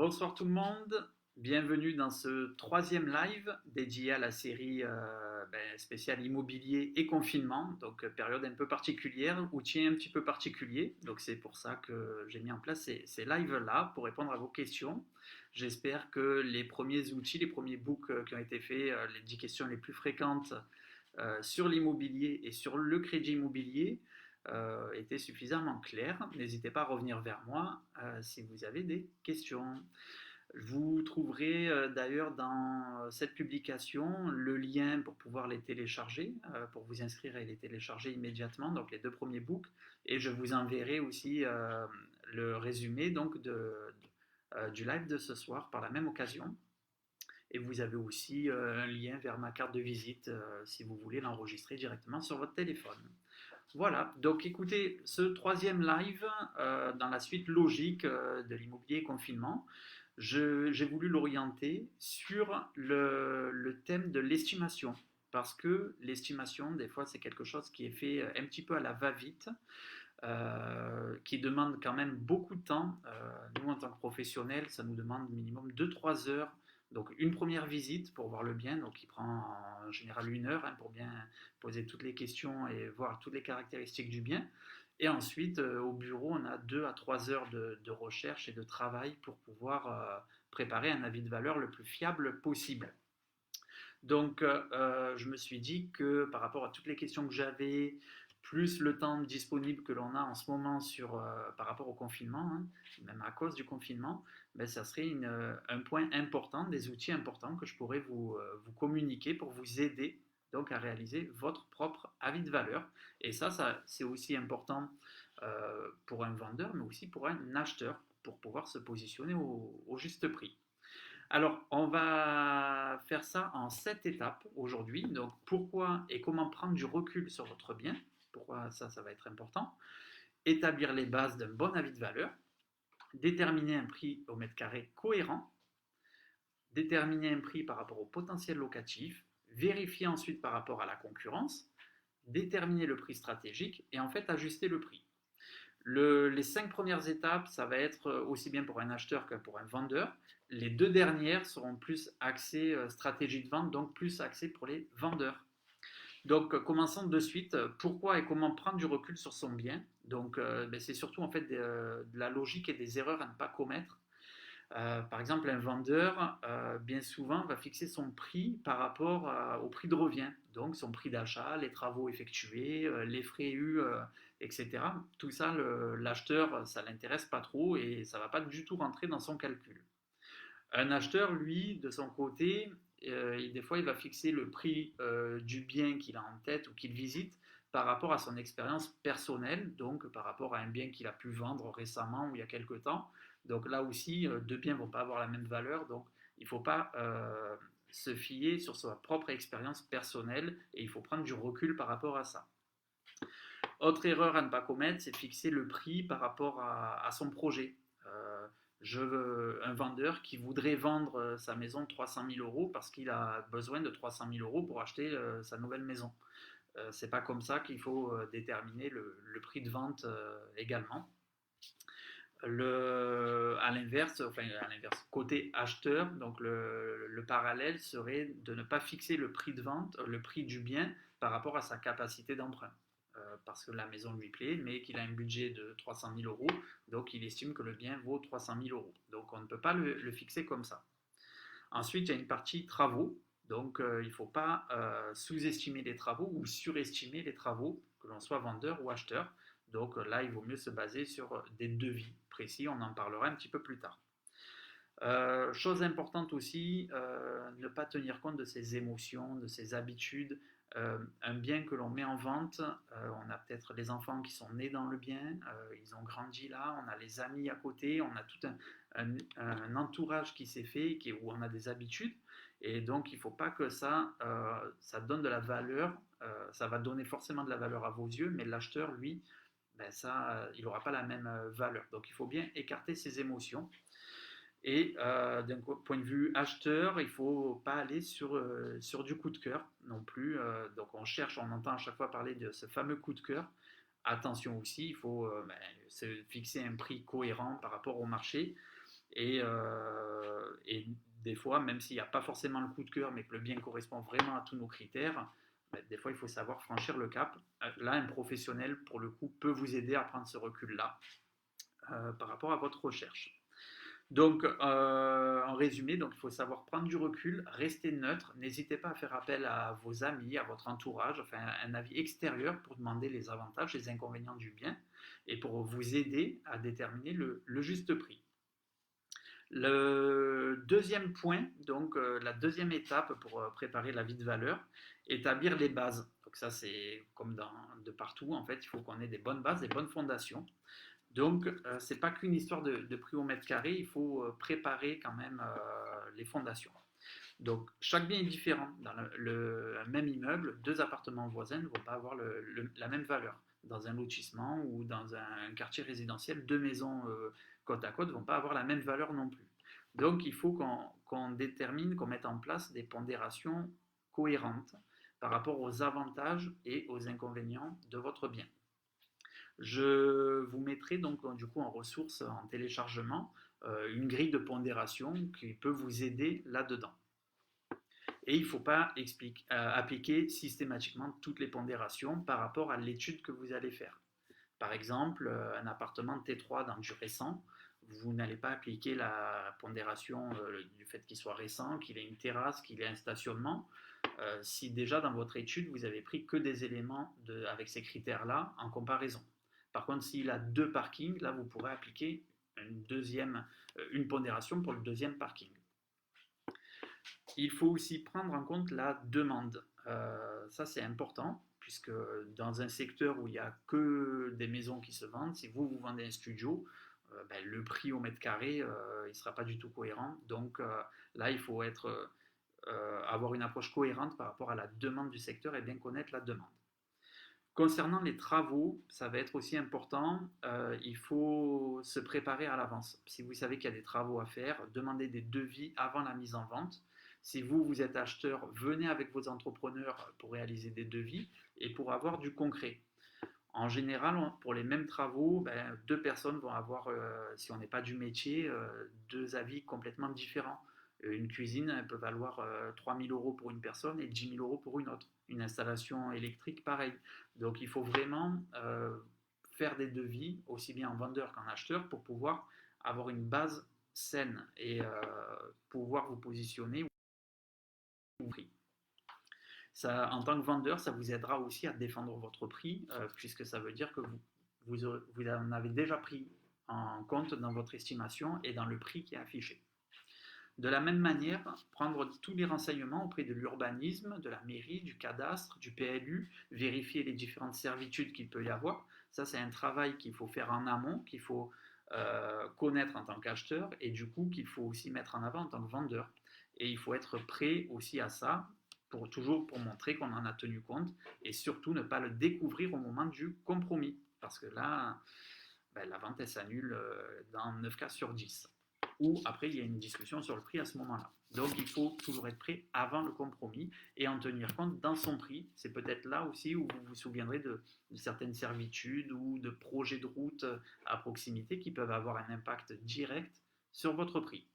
Bonsoir tout le monde, bienvenue dans ce troisième live dédié à la série spéciale immobilier et confinement, donc période un peu particulière, outil un petit peu particulier, donc c'est pour ça que j'ai mis en place ces lives-là pour répondre à vos questions. J'espère que les premiers outils, les premiers books qui ont été faits, les 10 questions les plus fréquentes sur l'immobilier et sur le crédit immobilier, était suffisamment clair. N'hésitez pas à revenir vers moi si vous avez des questions. Vous trouverez d'ailleurs dans cette publication le lien pour pouvoir les télécharger, pour vous inscrire et les télécharger immédiatement, donc les deux premiers books, et je vous enverrai aussi le résumé du live de ce soir par la même occasion. Et vous avez aussi un lien vers ma carte de visite si vous voulez l'enregistrer directement sur votre téléphone. Voilà, donc écoutez, ce troisième live, dans la suite logique de l'immobilier confinement, j'ai voulu l'orienter sur le thème de l'estimation. Parce que l'estimation, des fois, c'est quelque chose qui est fait un petit peu à la va-vite, qui demande quand même beaucoup de temps. Nous, en tant que professionnels, ça nous demande minimum 2-3 heures. Donc une première visite pour voir le bien, donc qui prend en général 1 heure pour bien poser toutes les questions et voir toutes les caractéristiques du bien. Et ensuite, au bureau, on a 2 à 3 heures de recherche et de travail pour pouvoir préparer un avis de valeur le plus fiable possible. Donc, je me suis dit que par rapport à toutes les questions que j'avais, plus le temps disponible que l'on a en ce moment par rapport au confinement, même à cause du confinement, ben, ça serait un point important, des outils importants que je pourrais vous communiquer pour vous aider donc à réaliser votre propre avis de valeur. Et ça c'est aussi important pour un vendeur, mais aussi pour un acheteur, pour pouvoir se positionner au juste prix. Alors, on va faire ça en 7 étapes aujourd'hui. Donc, pourquoi et comment prendre du recul sur votre bien. Pourquoi ça va être important. Établir les bases d'un bon avis de valeur. Déterminer un prix au mètre carré cohérent. Déterminer un prix par rapport au potentiel locatif. Vérifier ensuite par rapport à la concurrence. Déterminer le prix stratégique et en fait ajuster le prix. Les 5 premières étapes, ça va être aussi bien pour un acheteur que pour un vendeur. Les 2 dernières seront plus axées stratégie de vente, donc plus axées pour les vendeurs. Donc, commençons de suite. Pourquoi et comment prendre du recul sur son bien. Donc, c'est surtout en fait de la logique et des erreurs à ne pas commettre. Par exemple, un vendeur, bien souvent, va fixer son prix par rapport au prix de revient. Donc, son prix d'achat, les travaux effectués, les frais eus, etc. Tout ça, l'acheteur, ça ne l'intéresse pas trop et ça ne va pas du tout rentrer dans son calcul. Un acheteur, lui, de son côté, des fois, il va fixer le prix du bien qu'il a en tête ou qu'il visite par rapport à son expérience personnelle, donc par rapport à un bien qu'il a pu vendre récemment ou il y a quelque temps. Donc là aussi, deux biens ne vont pas avoir la même valeur, donc il ne faut pas se fier sur sa propre expérience personnelle et il faut prendre du recul par rapport à ça. Autre erreur à ne pas commettre, c'est de fixer le prix par rapport à son projet. Je veux un vendeur qui voudrait vendre sa maison 300 000 euros parce qu'il a besoin de 300 000 euros pour acheter sa nouvelle maison. C'est pas comme ça qu'il faut déterminer le prix de vente également. À l'inverse, côté acheteur, donc le parallèle serait de ne pas fixer le prix de vente, le prix du bien par rapport à sa capacité d'emprunt. Parce que la maison lui plaît, mais qu'il a un budget de 300 000 euros, donc il estime que le bien vaut 300 000 euros. Donc on ne peut pas le fixer comme ça. Ensuite, il y a une partie travaux, donc il ne faut pas sous-estimer les travaux ou surestimer les travaux, que l'on soit vendeur ou acheteur. Donc là, il vaut mieux se baser sur des devis précis, on en parlera un petit peu plus tard. Chose importante aussi, ne pas tenir compte de ses émotions, de ses habitudes. Un bien que l'on met en vente, on a peut-être les enfants qui sont nés dans le bien, ils ont grandi là, on a les amis à côté, on a tout un entourage qui s'est fait, où on a des habitudes, et donc il ne faut pas que ça donne de la valeur, ça va donner forcément de la valeur à vos yeux, mais l'acheteur, lui, ben ça, il n'aura pas la même valeur. Donc il faut bien écarter ses émotions. Et d'un point de vue acheteur, il ne faut pas aller sur du coup de cœur non plus. Donc on entend à chaque fois parler de ce fameux coup de cœur. Attention aussi, il faut se fixer un prix cohérent par rapport au marché Et des fois, même s'il n'y a pas forcément le coup de cœur, mais que le bien correspond vraiment à tous nos critères, ben, des fois, il faut savoir franchir le cap. Là, un professionnel, pour le coup, peut vous aider à prendre ce recul-là par rapport à votre recherche. Donc, en résumé, donc, il faut savoir prendre du recul, rester neutre. N'hésitez pas à faire appel à vos amis, à votre entourage, enfin un avis extérieur pour demander les avantages, les inconvénients du bien et pour vous aider à déterminer le juste prix. Le deuxième point, donc la deuxième étape pour préparer la vie de valeur, établir les bases. Donc ça, c'est comme de partout, en fait, il faut qu'on ait des bonnes bases, des bonnes fondations. Donc, ce n'est pas qu'une histoire de prix au mètre carré, il faut préparer quand même les fondations. Donc, chaque bien est différent. Dans le même immeuble, deux appartements voisins ne vont pas avoir la même valeur. Dans un lotissement ou dans un quartier résidentiel, deux maisons côte à côte ne vont pas avoir la même valeur non plus. Donc, il faut qu'on détermine, qu'on mette en place des pondérations cohérentes par rapport aux avantages et aux inconvénients de votre bien. Je vous mettrai donc du coup en ressource, en téléchargement, une grille de pondération qui peut vous aider là-dedans. Et il ne faut pas appliquer systématiquement toutes les pondérations par rapport à l'étude que vous allez faire. Par exemple, un appartement T3 dans du récent, vous n'allez pas appliquer la pondération du fait qu'il soit récent, qu'il ait une terrasse, qu'il ait un stationnement, si déjà dans votre étude vous avez pris que des éléments avec ces critères-là en comparaison. Par contre, s'il a deux parkings, là vous pourrez appliquer une pondération pour le deuxième parking. Il faut aussi prendre en compte la demande. Ça, c'est important, puisque dans un secteur où il n'y a que des maisons qui se vendent, si vous vendez un studio, ben, le prix au mètre carré, il ne sera pas du tout cohérent. Donc là, il faut avoir une approche cohérente par rapport à la demande du secteur et bien connaître la demande. Concernant les travaux, ça va être aussi important, il faut se préparer à l'avance. Si vous savez qu'il y a des travaux à faire, demandez des devis avant la mise en vente. Si vous êtes acheteur, venez avec vos entrepreneurs pour réaliser des devis et pour avoir du concret. En général, pour les mêmes travaux, ben, deux personnes vont avoir, si on n'est pas du métier, deux avis complètement différents. Une cuisine, elle peut valoir 3 000 euros pour une personne et 10 000 euros pour une autre. Une installation électrique, pareil. Donc il faut vraiment faire des devis, aussi bien en vendeur qu'en acheteur, pour pouvoir avoir une base saine et pouvoir vous positionner au prix. Ça, en tant que vendeur, ça vous aidera aussi à défendre votre prix, puisque ça veut dire que vous en avez déjà pris en compte dans votre estimation et dans le prix qui est affiché. De la même manière, prendre tous les renseignements auprès de l'urbanisme, de la mairie, du cadastre, du PLU, vérifier les différentes servitudes qu'il peut y avoir. Ça, c'est un travail qu'il faut faire en amont, qu'il faut connaître en tant qu'acheteur et du coup qu'il faut aussi mettre en avant en tant que vendeur. Et il faut être prêt aussi à ça, toujours pour montrer qu'on en a tenu compte et surtout ne pas le découvrir au moment du compromis. Parce que là, ben, la vente, elle s'annule dans 9 cas sur 10. Ou après, il y a une discussion sur le prix à ce moment-là. Donc, il faut toujours être prêt avant le compromis et en tenir compte dans son prix. C'est peut-être là aussi où vous vous souviendrez de certaines servitudes ou de projets de route à proximité qui peuvent avoir un impact direct sur votre prix.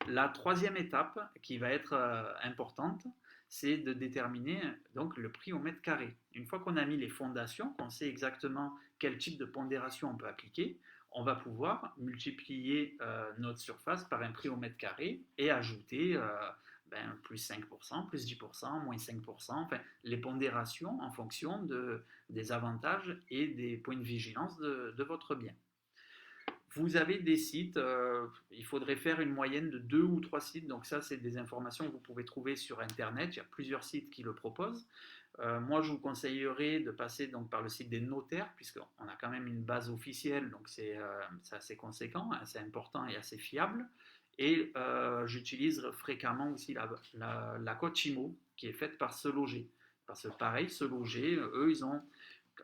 La troisième étape qui va être importante, c'est de déterminer donc le prix au mètre carré. Une fois qu'on a mis les fondations, qu'on sait exactement quel type de pondération on peut appliquer, on va pouvoir multiplier notre surface par un prix au mètre carré et ajouter plus 5%, plus 10%, moins 5%, enfin, les pondérations en fonction des avantages et des points de vigilance de votre bien. Vous avez des sites, il faudrait faire une moyenne de 2 ou 3 sites, donc ça c'est des informations que vous pouvez trouver sur internet, il y a plusieurs sites qui le proposent. Moi je vous conseillerais de passer donc, par le site des notaires, puisqu'on a quand même une base officielle, donc c'est assez conséquent, assez important et assez fiable. Et j'utilise fréquemment aussi la cote IMO qui est faite par Se Loger. Parce que pareil, Se Loger, eux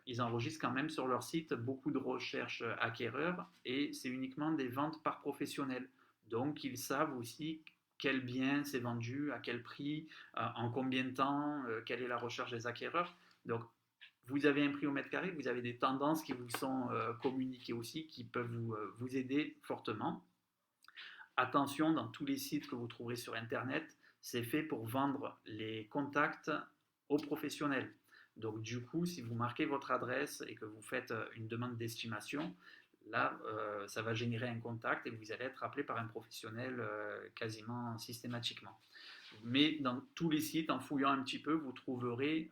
ils enregistrent quand même sur leur site beaucoup de recherches acquéreurs et c'est uniquement des ventes par professionnel. Donc ils savent aussi quel bien s'est vendu, à quel prix, en combien de temps, quelle est la recherche des acquéreurs. Donc vous avez un prix au mètre carré, vous avez des tendances qui vous sont communiquées aussi, qui peuvent vous aider fortement. Attention, dans tous les sites que vous trouverez sur Internet, c'est fait pour vendre les contacts aux professionnels. Donc du coup, si vous marquez votre adresse et que vous faites une demande d'estimation, là, ça va générer un contact et vous allez être appelé par un professionnel quasiment systématiquement. Mais dans tous les sites, en fouillant un petit peu, vous trouverez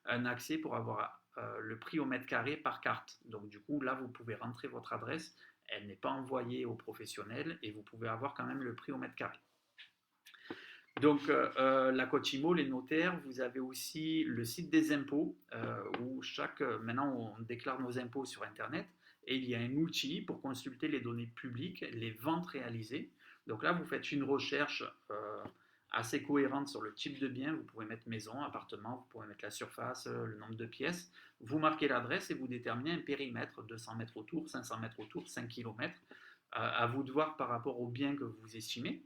un accès pour avoir le prix au mètre carré par carte. Donc du coup, là, vous pouvez rentrer votre adresse, elle n'est pas envoyée aux professionnels et vous pouvez avoir quand même le prix au mètre carré. Donc, la Cochimo, les notaires, vous avez aussi le site des impôts, où maintenant on déclare nos impôts sur Internet, et il y a un outil pour consulter les données publiques, les ventes réalisées. Donc là, vous faites une recherche assez cohérente sur le type de bien, vous pouvez mettre maison, appartement, vous pouvez mettre la surface, le nombre de pièces, vous marquez l'adresse et vous déterminez un périmètre, 200 mètres autour, 500 mètres autour, 5 km, à vous de voir par rapport au bien que vous estimez.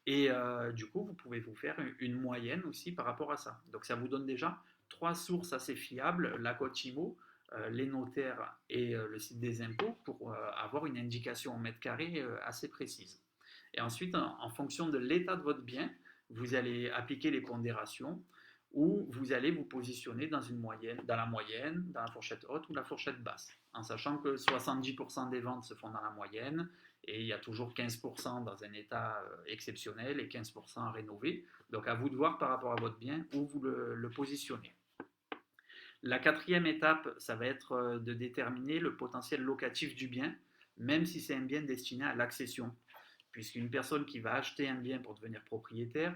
Et du coup, vous pouvez vous faire une moyenne aussi par rapport à ça. Donc ça vous donne déjà trois sources assez fiables, la cote IMO, les notaires et le site des impôts, pour avoir une indication au mètre carré assez précise. Et ensuite, en fonction de l'état de votre bien, vous allez appliquer les pondérations ou vous allez vous positionner dans la moyenne, dans la fourchette haute ou la fourchette basse, en sachant que 70% des ventes se font dans la moyenne, et il y a toujours 15% dans un état exceptionnel et 15% à rénover. Donc à vous de voir par rapport à votre bien où vous le positionnez. La quatrième étape, ça va être de déterminer le potentiel locatif du bien, même si c'est un bien destiné à l'accession. Puisqu'une personne qui va acheter un bien pour devenir propriétaire,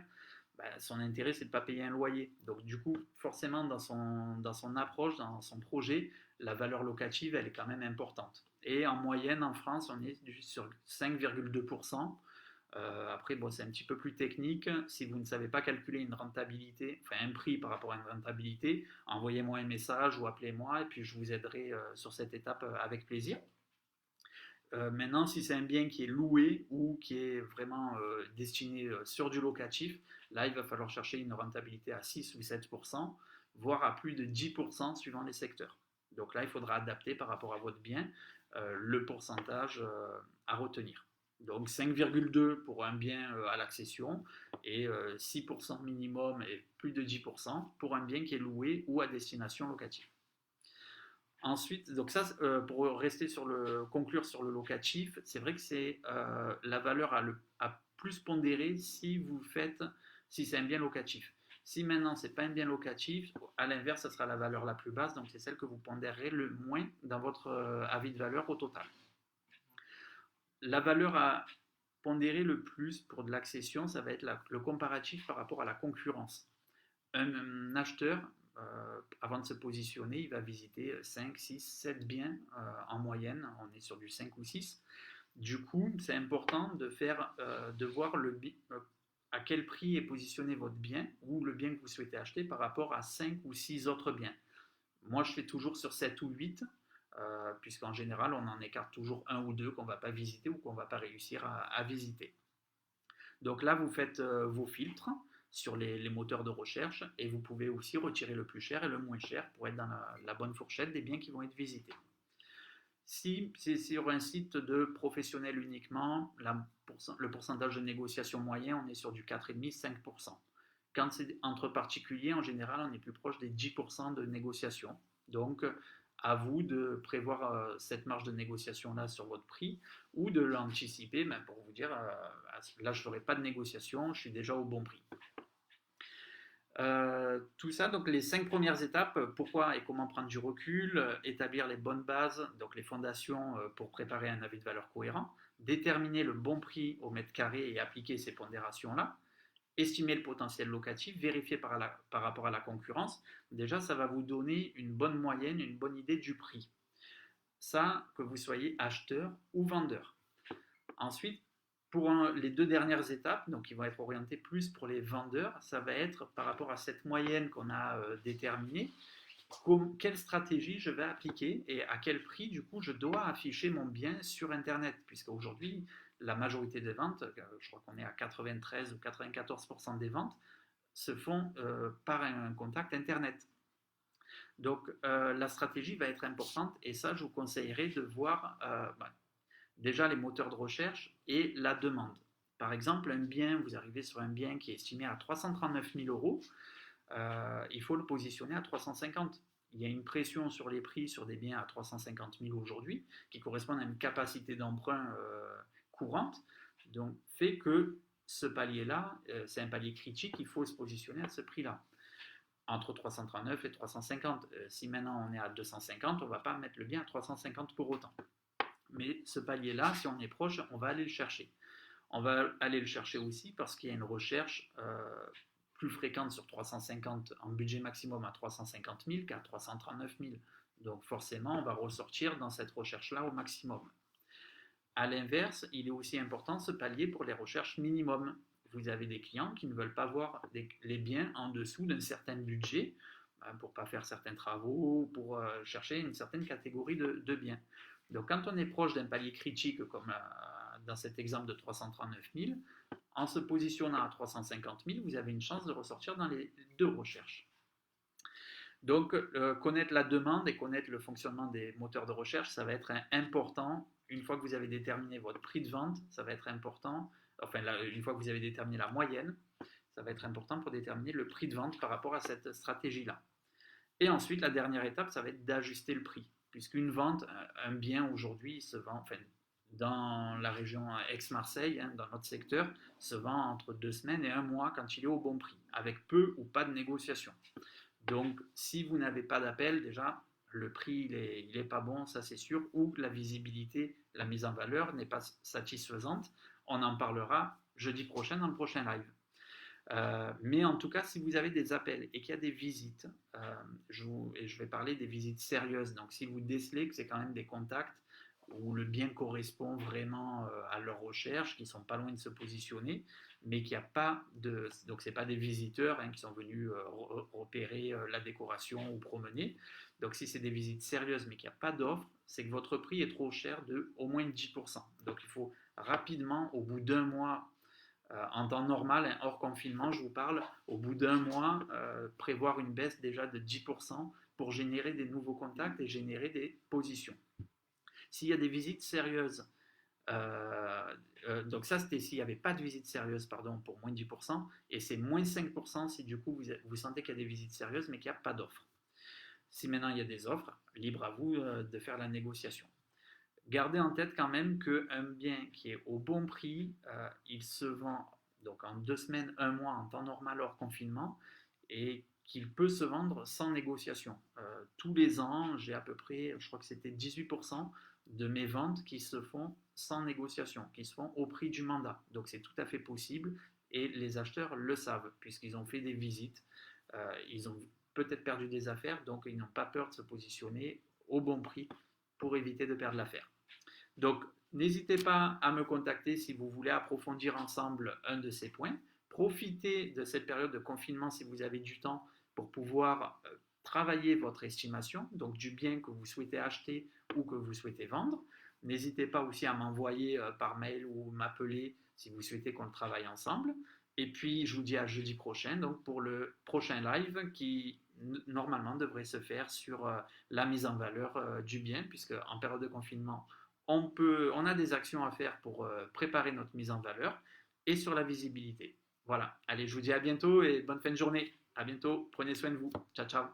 son intérêt, c'est de ne pas payer un loyer. Donc du coup, forcément, dans son approche, dans son projet, la valeur locative, elle est quand même importante. Et en moyenne, en France, on est sur 5,2%. Après, bon, c'est un petit peu plus technique. Si vous ne savez pas calculer une rentabilité, enfin un prix par rapport à une rentabilité, envoyez-moi un message ou appelez-moi et puis je vous aiderai sur cette étape avec plaisir. Maintenant, si c'est un bien qui est loué ou qui est vraiment destiné sur du locatif, là, il va falloir chercher une rentabilité à 6 ou 7%, voire à plus de 10% suivant les secteurs. Donc là, il faudra adapter par rapport à votre bien le pourcentage à retenir. Donc 5,2 pour un bien à l'accession et 6% minimum et plus de 10% pour un bien qui est loué ou à destination locative. Ensuite, donc ça, pour conclure sur le locatif, c'est vrai que c'est la valeur à plus pondérer si c'est un bien locatif. Si maintenant c'est pas un bien locatif, à l'inverse, ça sera la valeur la plus basse, donc c'est celle que vous pondérerez le moins dans votre avis de valeur au total. La valeur à pondérer le plus pour de l'accession, ça va être le comparatif par rapport à la concurrence. Un acheteur, avant de se positionner, il va visiter 5, 6, 7 biens en moyenne, on est sur du 5 ou 6. Du coup, c'est important de voir à quel prix est positionné votre bien ou le bien que vous souhaitez acheter par rapport à 5 ou 6 autres biens. Moi, je fais toujours sur 7 ou 8, puisqu'en général, on en écarte toujours un ou deux qu'on ne va pas visiter ou qu'on ne va pas réussir à visiter. Donc là, vous faites vos filtres sur les moteurs de recherche et vous pouvez aussi retirer le plus cher et le moins cher pour être dans la bonne fourchette des biens qui vont être visités. Si c'est sur un site de professionnels uniquement, le pourcentage de négociation moyen, on est sur du 4,5-5%. Quand c'est entre particuliers, en général, on est plus proche des 10% de négociation. Donc, à vous de prévoir cette marge de négociation-là sur votre prix ou de l'anticiper pour vous dire, là, je ne ferai pas de négociation, je suis déjà au bon prix. Tout ça, donc les 5 premières étapes, pourquoi et comment prendre du recul, établir les bonnes bases, donc les fondations pour préparer un avis de valeur cohérent, déterminer le bon prix au mètre carré et appliquer ces pondérations-là, estimer le potentiel locatif, vérifier par rapport à la concurrence. Déjà, ça va vous donner une bonne moyenne, une bonne idée du prix. Ça, que vous soyez acheteur ou vendeur. Ensuite, pour les 2 dernières étapes, donc qui vont être orientées plus pour les vendeurs, ça va être par rapport à cette moyenne qu'on a déterminée, quelle stratégie je vais appliquer et à quel prix du coup je dois afficher mon bien sur Internet, puisqu'aujourd'hui la majorité des ventes, je crois qu'on est à 93 ou 94% des ventes, se font par un contact Internet. Donc la stratégie va être importante et ça je vous conseillerais de voir Déjà les moteurs de recherche et la demande. Par exemple, un bien, vous arrivez sur un bien qui est estimé à 339 000 euros, il faut le positionner à 350. Il y a une pression sur les prix sur des biens à 350 000 aujourd'hui, qui correspondent à une capacité d'emprunt courante, donc fait que ce palier-là, c'est un palier critique, il faut se positionner à ce prix-là, entre 339 et 350. Si maintenant on est à 250, on ne va pas mettre le bien à 350 pour autant. Mais ce palier-là, si on est proche, on va aller le chercher. On va aller le chercher aussi parce qu'il y a une recherche plus fréquente sur 350 en budget maximum à 350 000 qu'à 339 000. Donc forcément, on va ressortir dans cette recherche-là au maximum. A l'inverse, il est aussi important ce palier pour les recherches minimum. Vous avez des clients qui ne veulent pas voir les biens en dessous d'un certain budget pour ne pas faire certains travaux ou pour chercher une certaine catégorie de biens. Donc quand on est proche d'un palier critique comme dans cet exemple de 339 000, en se positionnant à 350 000, vous avez une chance de ressortir dans les deux recherches. Donc, connaître la demande et connaître le fonctionnement des moteurs de recherche, ça va être important. Une fois que vous avez déterminé votre prix de vente, ça va être important. Enfin, une fois que vous avez déterminé la moyenne, ça va être important pour déterminer le prix de vente par rapport à cette stratégie-là. Et ensuite, la dernière étape, ça va être d'ajuster le prix. Puisqu'une vente, un bien aujourd'hui se vend, enfin, dans la région Aix-Marseille, dans notre secteur, se vend entre 2 semaines et 1 mois quand il est au bon prix, avec peu ou pas de négociation. Donc, si vous n'avez pas d'appel, déjà, le prix, il est pas bon, ça c'est sûr, ou la visibilité, la mise en valeur n'est pas satisfaisante. On en parlera jeudi prochain dans le prochain live. Mais en tout cas, si vous avez des appels et qu'il y a des visites, je vais parler des visites sérieuses. Donc, si vous décelez que c'est quand même des contacts où le bien correspond vraiment à leur recherche, qui sont pas loin de se positionner, mais qu'il n'y a pas de... Donc, ce n'est pas des visiteurs qui sont venus repérer la décoration ou promener. Donc, si c'est des visites sérieuses, mais qu'il n'y a pas d'offre, c'est que votre prix est trop cher de au moins 10%. Donc, il faut rapidement, au bout d'un mois, en temps normal, hors confinement, je vous parle, au bout d'un mois, prévoir une baisse déjà de 10% pour générer des nouveaux contacts et générer des positions. S'il y a des visites sérieuses, donc ça c'était s'il n'y avait pas de visite sérieuse, pardon, pour moins de 10%, et c'est moins 5% si du coup vous sentez qu'il y a des visites sérieuses mais qu'il n'y a pas d'offres. Si maintenant il y a des offres, libre à vous de faire la négociation. Gardez en tête quand même qu'un bien qui est au bon prix, il se vend donc en 2 semaines, 1 mois en temps normal hors confinement et qu'il peut se vendre sans négociation. Tous les ans, j'ai à peu près, je crois que c'était 18% de mes ventes qui se font sans négociation, qui se font au prix du mandat. Donc c'est tout à fait possible et les acheteurs le savent puisqu'ils ont fait des visites, ils ont peut-être perdu des affaires, donc ils n'ont pas peur de se positionner au bon prix pour éviter de perdre l'affaire. Donc, n'hésitez pas à me contacter si vous voulez approfondir ensemble un de ces points. Profitez de cette période de confinement si vous avez du temps pour pouvoir travailler votre estimation, donc du bien que vous souhaitez acheter ou que vous souhaitez vendre. N'hésitez pas aussi à m'envoyer par mail ou m'appeler si vous souhaitez qu'on le travaille ensemble. Et puis, je vous dis à jeudi prochain donc pour le prochain live qui normalement devrait se faire sur la mise en valeur du bien, puisque en période de confinement, on a des actions à faire pour préparer notre mise en valeur et sur la visibilité. Voilà, allez, je vous dis à bientôt et bonne fin de journée. À bientôt, prenez soin de vous. Ciao, ciao.